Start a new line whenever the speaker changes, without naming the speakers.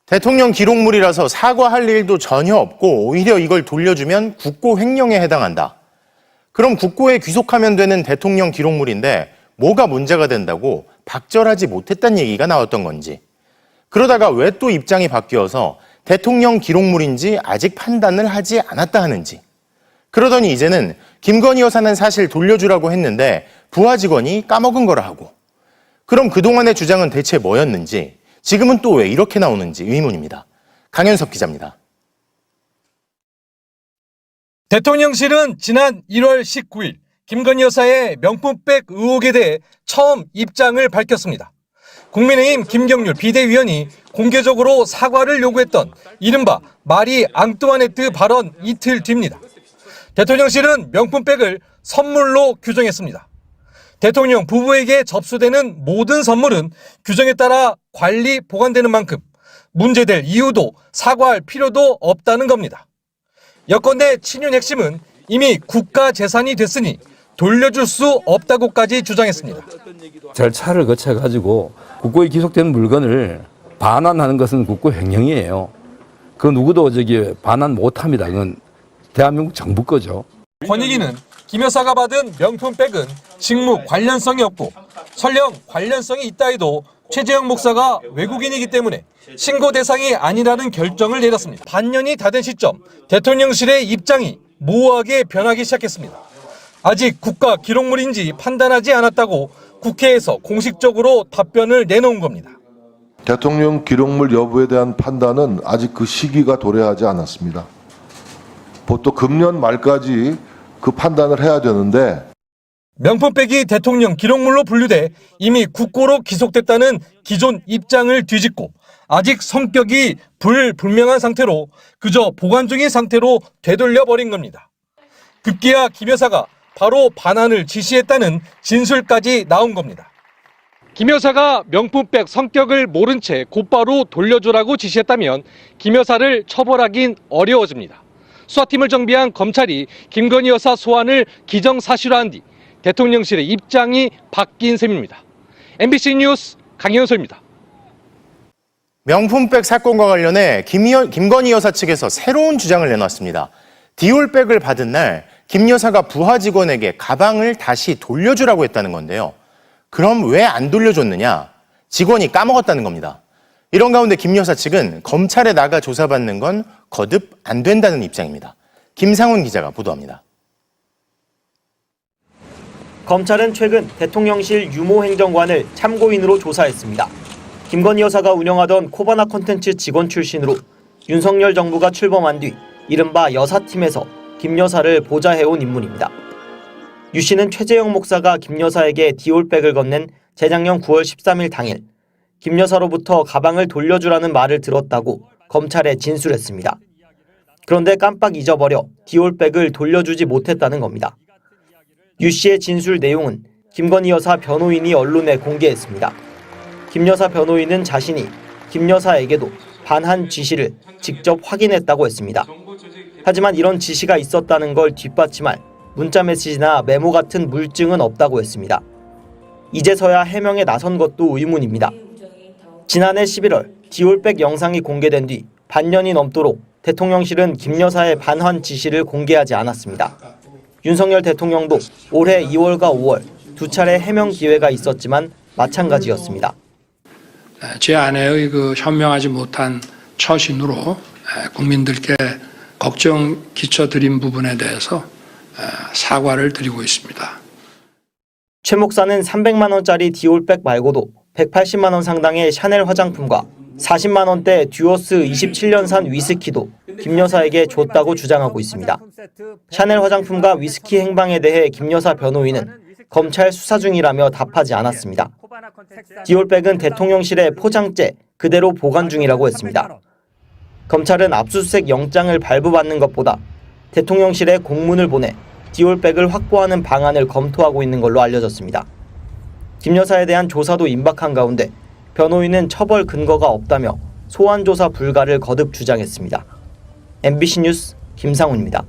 대통령 기록물이라서 사과할 일도 전혀 없고 오히려 이걸 돌려주면 국고 횡령에 해당한다. 그럼 국고에 귀속하면 되는 대통령 기록물인데 뭐가 문제가 된다고 박절하지 못했다는 얘기가 나왔던 건지. 그러다가 왜 또 입장이 바뀌어서 대통령 기록물인지 아직 판단을 하지 않았다 하는지. 그러더니 이제는 김건희 여사는 사실 돌려주라고 했는데 부하 직원이 까먹은 거라 하고. 그럼 그동안의 주장은 대체 뭐였는지, 지금은 또 왜 이렇게 나오는지 의문입니다. 강현석 기자입니다.
대통령실은 지난 1월 19일 김건희 여사의 명품백 의혹에 대해 처음 입장을 밝혔습니다. 국민의힘 김경률 비대위원이 공개적으로 사과를 요구했던 이른바 마리 앙뚜아네트 발언 이틀 뒤입니다. 대통령실은 명품백을 선물로 규정했습니다. 대통령 부부에게 접수되는 모든 선물은 규정에 따라 관리 보관되는 만큼 문제될 이유도 사과할 필요도 없다는 겁니다. 여건대 친윤 핵심은 이미 국가 재산이 됐으니 돌려줄 수 없다고까지 주장했습니다.
절차를 거쳐가지고 국고에 기속된 물건을 반환하는 것은 국고 횡령이에요. 그 누구도 반환 못합니다. 그건 대한민국 정부 거죠.
권익위는 김 여사가 받은 명품백은 직무 관련성이 없고 설령 관련성이 있다 해도 최재형 목사가 외국인이기 때문에 신고 대상이 아니라는 결정을 내렸습니다. 반년이 다 된 시점, 대통령실의 입장이 모호하게 변하기 시작했습니다. 아직 국가 기록물인지 판단하지 않았다고 국회에서 공식적으로 답변을 내놓은 겁니다.
대통령 기록물 여부에 대한 판단은 아직 그 시기가 도래하지 않았습니다. 보통 금년 말까지 그 판단을 해야 되는데
명품백이 대통령 기록물로 분류돼 이미 국고로 기속됐다는 기존 입장을 뒤집고 아직 성격이 불분명한 상태로 그저 보관 중인 상태로 되돌려버린 겁니다. 급기야 김 여사가 바로 반환을 지시했다는 진술까지 나온 겁니다. 김 여사가 명품백 성격을 모른 채 곧바로 돌려주라고 지시했다면 김 여사를 처벌하긴 어려워집니다. 수사팀을 정비한 검찰이 김건희 여사 소환을 기정사실화한 뒤 대통령실의 입장이 바뀐 셈입니다. MBC 뉴스 강현석입니다.
명품백 사건과 관련해 김건희 여사 측에서 새로운 주장을 내놨습니다. 디올백을 받은 날 김 여사가 부하 직원에게 가방을 다시 돌려주라고 했다는 건데요. 그럼 왜 안 돌려줬느냐? 직원이 까먹었다는 겁니다. 이런 가운데 김 여사 측은 검찰에 나가 조사받는 건 거듭 안 된다는 입장입니다. 김상훈 기자가 보도합니다.
검찰은 최근 대통령실 유모행정관을 참고인으로 조사했습니다. 김건희 여사가 운영하던 코바나 콘텐츠 직원 출신으로 윤석열 정부가 출범한 뒤 이른바 여사팀에서 김 여사를 보좌해온 인물입니다. 유 씨는 최재형 목사가 김 여사에게 디올백을 건넨 재작년 9월 13일 당일 김 여사로부터 가방을 돌려주라는 말을 들었다고 검찰에 진술했습니다. 그런데 깜빡 잊어버려 디올백을 돌려주지 못했다는 겁니다. 유 씨의 진술 내용은 김건희 여사 변호인이 언론에 공개했습니다. 김 여사 변호인은 자신이 김 여사에게도 반환 지시를 직접 확인했다고 했습니다. 하지만 이런 지시가 있었다는 걸 뒷받침할 문자메시지나 메모 같은 물증은 없다고 했습니다. 이제서야 해명에 나선 것도 의문입니다. 지난해 11월 디올백 영상이 공개된 뒤 반년이 넘도록 대통령실은 김 여사의 반환 지시를 공개하지 않았습니다. 윤석열 대통령도 올해 2월과 5월 두 차례 해명 기회가 있었지만 마찬가지였습니다.
제 아내의 현명하지 못한 처신으로 국민들께 걱정 끼쳐드린 부분에 대해서 사과를 드리고 있습니다.
최 목사는 300만 원짜리 디올백 말고도 180만 원 상당의 샤넬 화장품과 40만 원대 듀어스 27년산 위스키도 김 여사에게 줬다고 주장하고 있습니다. 샤넬 화장품과 위스키 행방에 대해 김 여사 변호인은 검찰 수사 중이라며 답하지 않았습니다. 디올백은 대통령실의 포장재 그대로 보관 중이라고 했습니다. 검찰은 압수수색 영장을 발부받는 것보다 대통령실에 공문을 보내 디올백을 확보하는 방안을 검토하고 있는 걸로 알려졌습니다. 김 여사에 대한 조사도 임박한 가운데 변호인은 처벌 근거가 없다며 소환 조사 불가를 거듭 주장했습니다. MBC 뉴스 김상훈입니다.